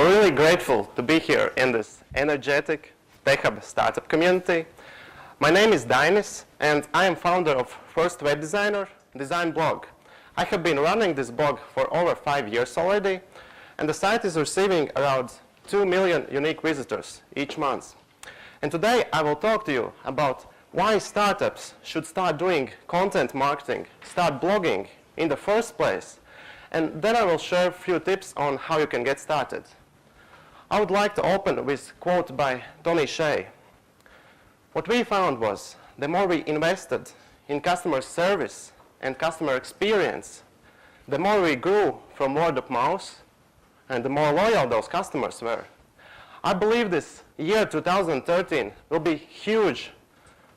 really grateful to be here in this energetic TechHub startup community. My name is Dainis, and I am founder of 1stWebDesigner design blog. I have been running this blog for over 5 years already, and the site is receiving around 2 million unique visitors each month. And today I will talk to you about why startups should start doing content marketing, start blogging in the first place, and then I will share a few tips on how you can get started. I would like to open with a quote by Tony Hsieh. What we found was the more we invested in customer service and customer experience, the more we grew from word of mouth and the more loyal those customers were. I believe this year 2013 will be huge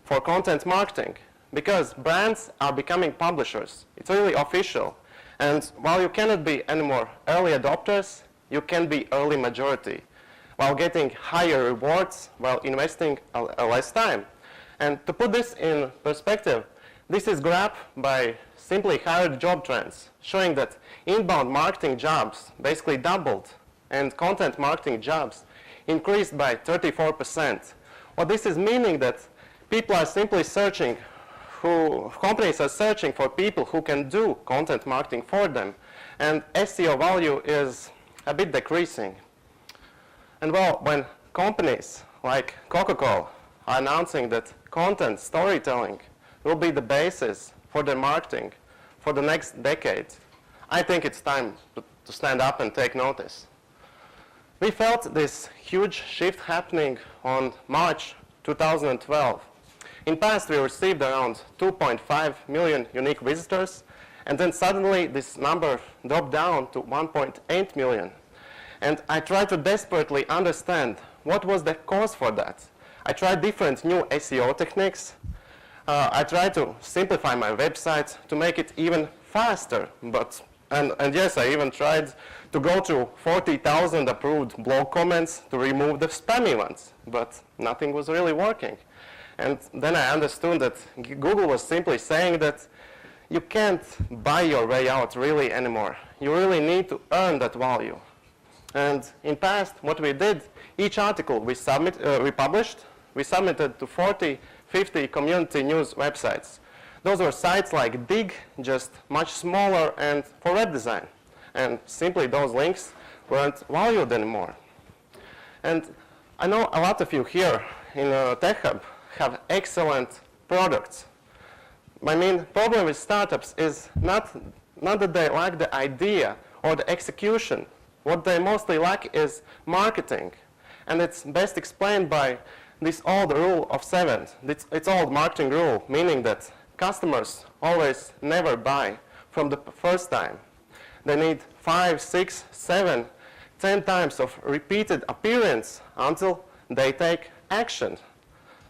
for content marketing because brands are becoming publishers. It's really official. And while you cannot be anymore early adopters, you can be early majority while getting higher rewards while investing less time. And to put this in perspective, this is graph by simply hired job trends, showing that inbound marketing jobs basically doubled and content marketing jobs increased by 34%. What this is meaning that people are simply searching companies are searching for people who can do content marketing for them, and SEO value is a bit decreasing. And well, when companies like Coca-Cola are announcing that content storytelling will be the basis for their marketing for the next decade, I think it's time to stand up and take notice. We felt this huge shift happening on March 2012. In past, we received around 2.5 million unique visitors, and then suddenly this number dropped down to 1.8 million. And I tried to desperately understand what was the cause for that. I tried different new SEO techniques. I tried to simplify my website to make it even faster, and yes, I even tried to go through 40,000 approved blog comments to remove the spammy ones, but nothing was really working. And then I understood that Google was simply saying that you can't buy your way out really anymore. You really need to earn that value. And in past, what we did, each article we published, we submitted to 40, 50 community news websites. Those were sites like Dig, just much smaller and for web design. And simply those links weren't valued anymore. And I know a lot of you here in TechHub have excellent products. My main problem with startups is not that they lack the idea or the execution. What they mostly lack is marketing. And it's best explained by this old rule of 7. It's old marketing rule, meaning that customers always never buy from the first time. They need 5, 6, 7, 10 times of repeated appearance until they take action.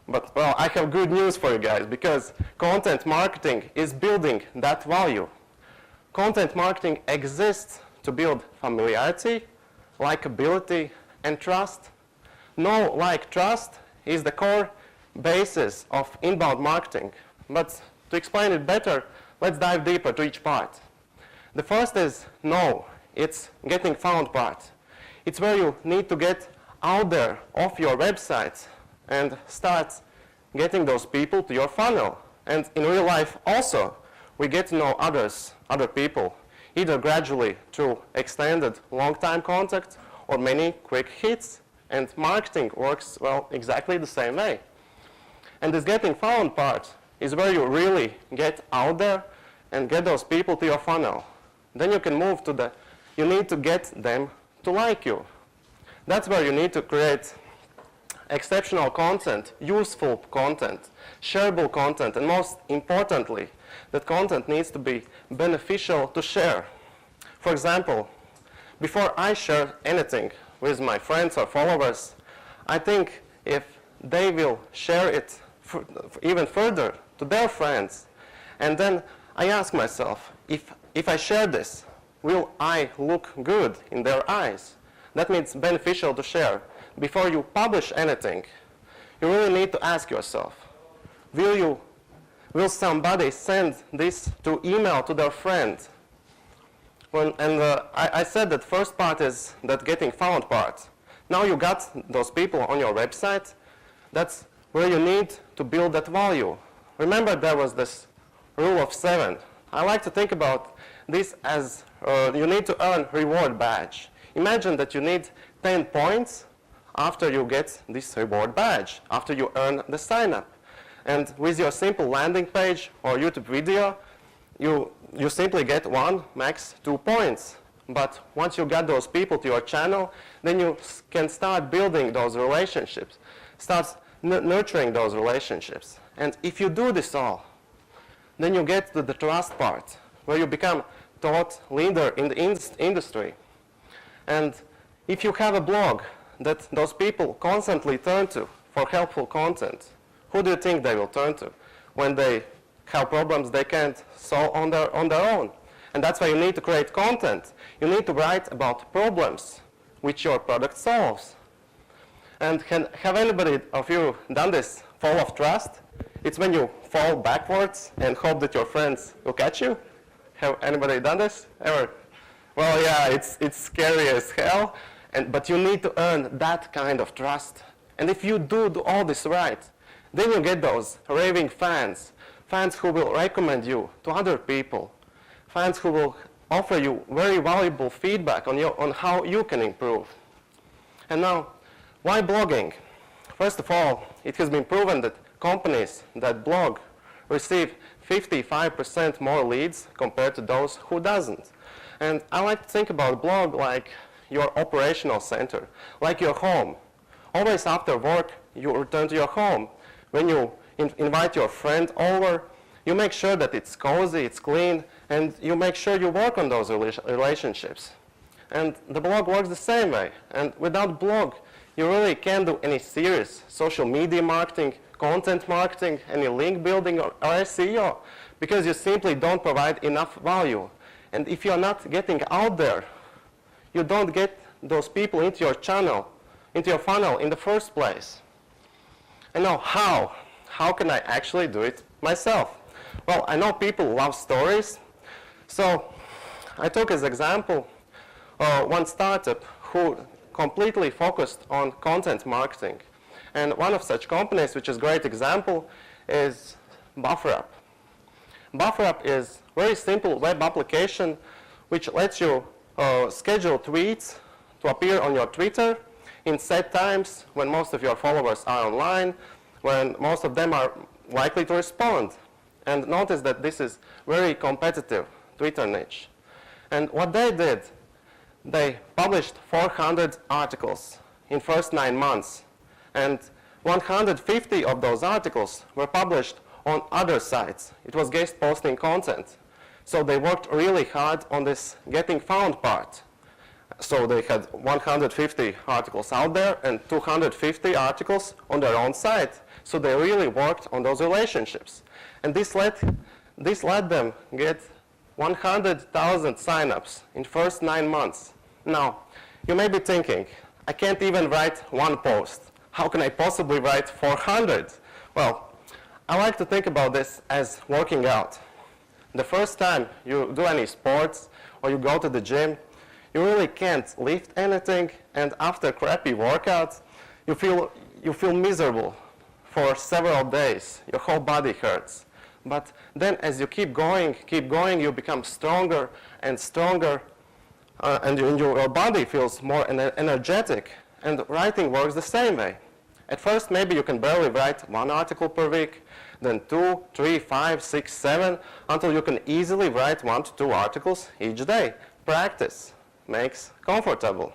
But, well, I have good news for you guys, because content marketing is building that value. Content marketing exists to build familiarity, likability, and trust. Know, like, trust is the core basis of inbound marketing. But to explain it better, let's dive deeper to each part. The first is know. It's getting found part. It's where you need to get out there off your website and start getting those people to your funnel. And in real life also, we get to know other people, either gradually through extended long-time contact or many quick hits. And marketing works, well, exactly the same way. And this getting found part is where you really get out there and get those people to your funnel. Then you can move to you need to get them to like you. That's where you need to create exceptional content, useful content, shareable content, and most importantly, that content needs to be beneficial to share. For example, before I share anything with my friends or followers, I think if they will share it even further to their friends, and then I ask myself, if I share this, will I look good in their eyes? That means beneficial to share. Before you publish anything, you really need to ask yourself, will Will somebody send this to email to their friend? I said that first part is that getting found part. Now you got those people on your website. That's where you need to build that value. Remember there was this rule of 7. I like to think about this as you need to earn reward badge. Imagine that you need 10 points after you get this reward badge, after you earn the sign up. And with your simple landing page or YouTube video, you simply get 1, max 2 points. But once you get those people to your channel, then you can start building those relationships, start nurturing those relationships. And if you do this all, then you get to the trust part, where you become thought leader in the industry. And if you have a blog that those people constantly turn to for helpful content, who do you think they will turn to when they have problems they can't solve on their own? And that's why you need to create content. You need to write about problems which your product solves. And have anybody of you done this fall of trust? It's when you fall backwards and hope that your friends will catch you. Have anybody done this ever? Well, yeah, it's scary as hell, but you need to earn that kind of trust. And if you do all this right, then you get those raving fans, fans who will recommend you to other people, fans who will offer you very valuable feedback on how you can improve. And now, why blogging? First of all, it has been proven that companies that blog receive 55% more leads compared to those who doesn't. And I like to think about blog like your operational center, like your home. Always after work, you return to your home. When you invite your friend over, you make sure that it's cozy, it's clean, and you make sure you work on those relationships. And the blog works the same way. And without blog, you really can't do any serious social media marketing, content marketing, any link building or SEO, because you simply don't provide enough value. And if you're not getting out there, you don't get those people into your channel, into your funnel in the first place. And now how? How can I actually do it myself? Well, I know people love stories. So I took as example one startup who completely focused on content marketing. And one of such companies, which is a great example, is BufferUp. BufferUp is a very simple web application which lets you schedule tweets to appear on your Twitter in set times when most of your followers are online, when most of them are likely to respond. And notice that this is very competitive Twitter niche. And what they did, they published 400 articles in first 9 months. And 150 of those articles were published on other sites. It was guest posting content. So they worked really hard on this getting found part. So they had 150 articles out there and 250 articles on their own site. So they really worked on those relationships. And this let them get 100,000 signups in first 9 months. Now, you may be thinking, I can't even write one post. How can I possibly write 400? Well, I like to think about this as working out. The first time you do any sports or you go to the gym, you really can't lift anything, and after crappy workouts, you feel miserable for several days. Your whole body hurts. But then as you keep going, you become stronger and stronger, and your body feels more energetic. And writing works the same way. At first, maybe you can barely write 1 article per week, then 2, 3, 5, 6, 7, until you can easily write 1 to 2 articles each day. Practice makes comfortable.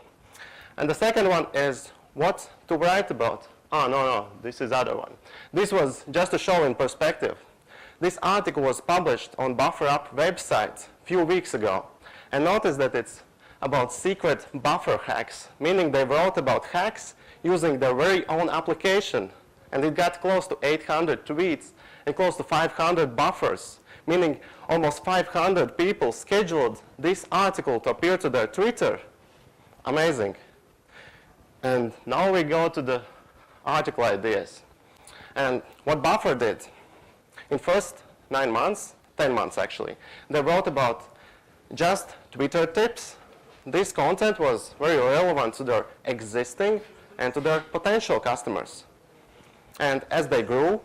And the second one is what to write about. Oh, no, this is the other one. This was just to show in perspective. This article was published on BufferUp website a few weeks ago. And notice that it's about secret buffer hacks, meaning they wrote about hacks using their very own application. And it got close to 800 tweets and close to 500 buffers, meaning almost 500 people scheduled this article to appear to their Twitter. Amazing. And now we go to the article ideas. And what Buffer did, in first 9 months, 10 months actually, they wrote about just Twitter tips. This content was very relevant to their existing and to their potential customers. And as they grew,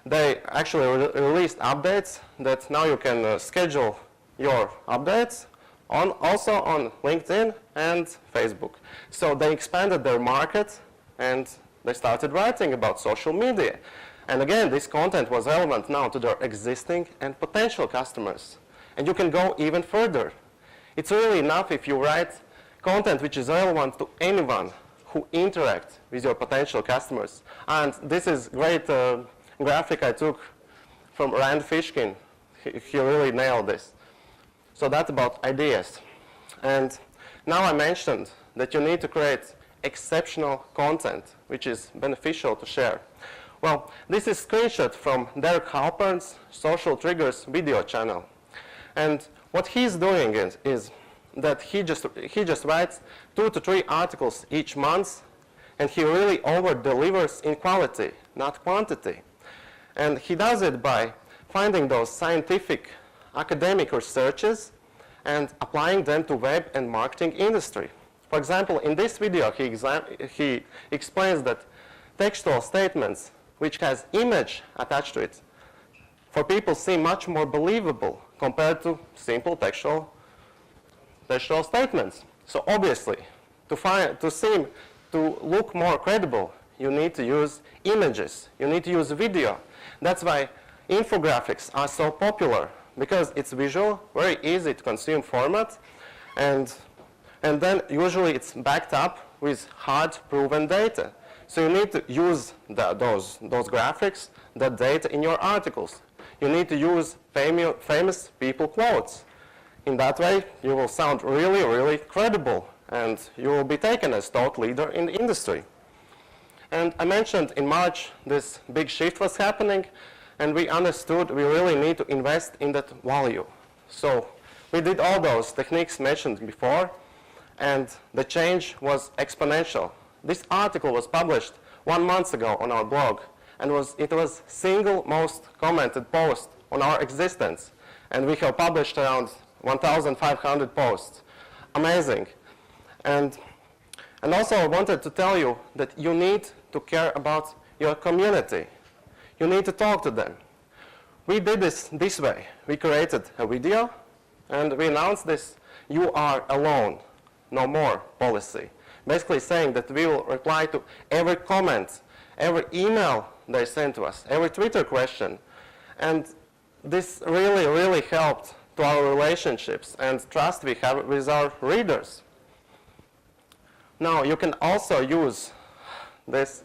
they actually released updates that now you can schedule your updates also on LinkedIn and Facebook. So they expanded their market and they started writing about social media. And again, this content was relevant now to their existing and potential customers. And you can go even further. It's really enough if you write content which is relevant to anyone who interacts with your potential customers. And this is great graphic I took from Rand Fishkin. He really nailed this. So that's about ideas. And now I mentioned that you need to create exceptional content which is beneficial to share. Well, this is a screenshot from Derek Halpern's Social Triggers video channel. And what he's doing is that he just writes 2 to 3 articles each month, and he really over-delivers in quality, not quantity. And he does it by finding those scientific academic researches and applying them to web and marketing industry. For example, in this video, he explains that textual statements which has image attached to it, for people seem much more believable compared to simple textual statements. So obviously, to look more credible, you need to use images, you need to use video. That's why infographics are so popular, because it's visual, very easy to consume format, and then usually it's backed up with hard proven data. So you need to use those graphics, that data in your articles. You need to use famous people quotes. In that way, you will sound really, really credible, and you will be taken as thought leader in the industry. And I mentioned in March this big shift was happening, and we understood we really need to invest in that value. So we did all those techniques mentioned before, and the change was exponential. This article was published 1 month ago on our blog, and it was single most commented post on our existence. And we have published around 1,500 posts. Amazing. And also I wanted to tell you that you need to care about your community. You need to talk to them. We did this way. We created a video, and we announced this "You are alone, no more" policy. Basically saying that we will reply to every comment, every email they send to us, every Twitter question. And this really, really helped to our relationships and trust we have with our readers. Now, you can also use this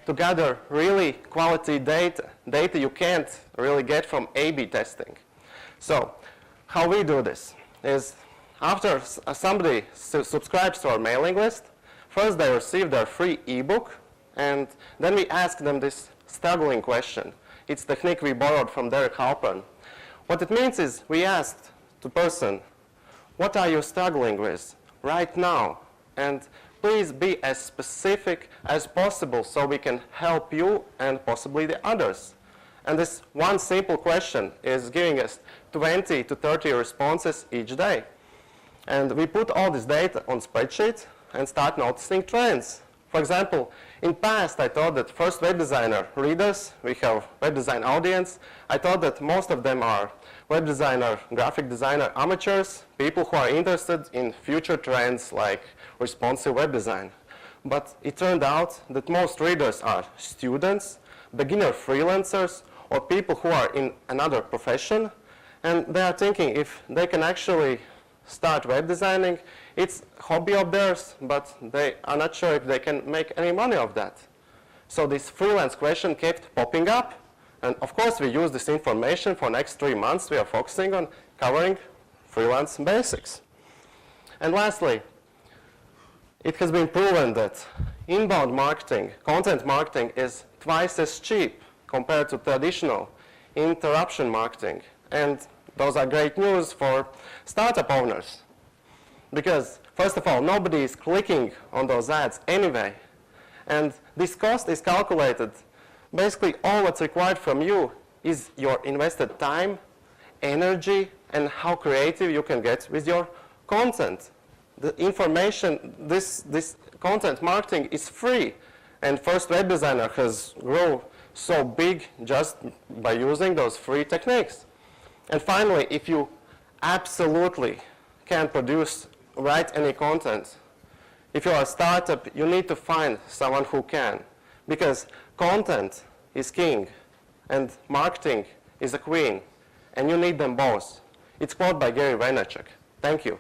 to gather really quality data you can't really get from A/B testing. So how we do this is, after somebody subscribes to our mailing list, first they receive their free ebook, and then we ask them this struggling question. It's a technique we borrowed from Derek Halpern. What it means is we asked the person, what are you struggling with right now? And please be as specific as possible so we can help you and possibly the others. And this one simple question is giving us 20 to 30 responses each day. And we put all this data on spreadsheet and start noticing trends. For example, in past I thought that 1stWebDesigner readers, we have web design audience, I thought that most of them are web designer, graphic designer amateurs, people who are interested in future trends like responsive web design. But it turned out that most readers are students, beginner freelancers, or people who are in another profession, and they are thinking if they can actually start web designing. It's a hobby of theirs, but they are not sure if they can make any money of that. So this freelance question kept popping up. And of course, we use this information for the next 3 months. We are focusing on covering freelance basics. And lastly, it has been proven that inbound marketing, content marketing, is twice as cheap compared to traditional interruption marketing. And those are great news for startup owners. Because, first of all, nobody is clicking on those ads anyway. And this cost is calculated. Basically, all what's required from you is your invested time energy and how creative you can get with your content. The information, this content marketing is free, and 1stWebDesigner has grown so big just by using those free techniques. And finally, if you absolutely can't write any content, if you are a startup, you need to find someone who can, because content is king and marketing is a queen, and you need them both. It's quote by Gary Vaynerchuk. Thank you.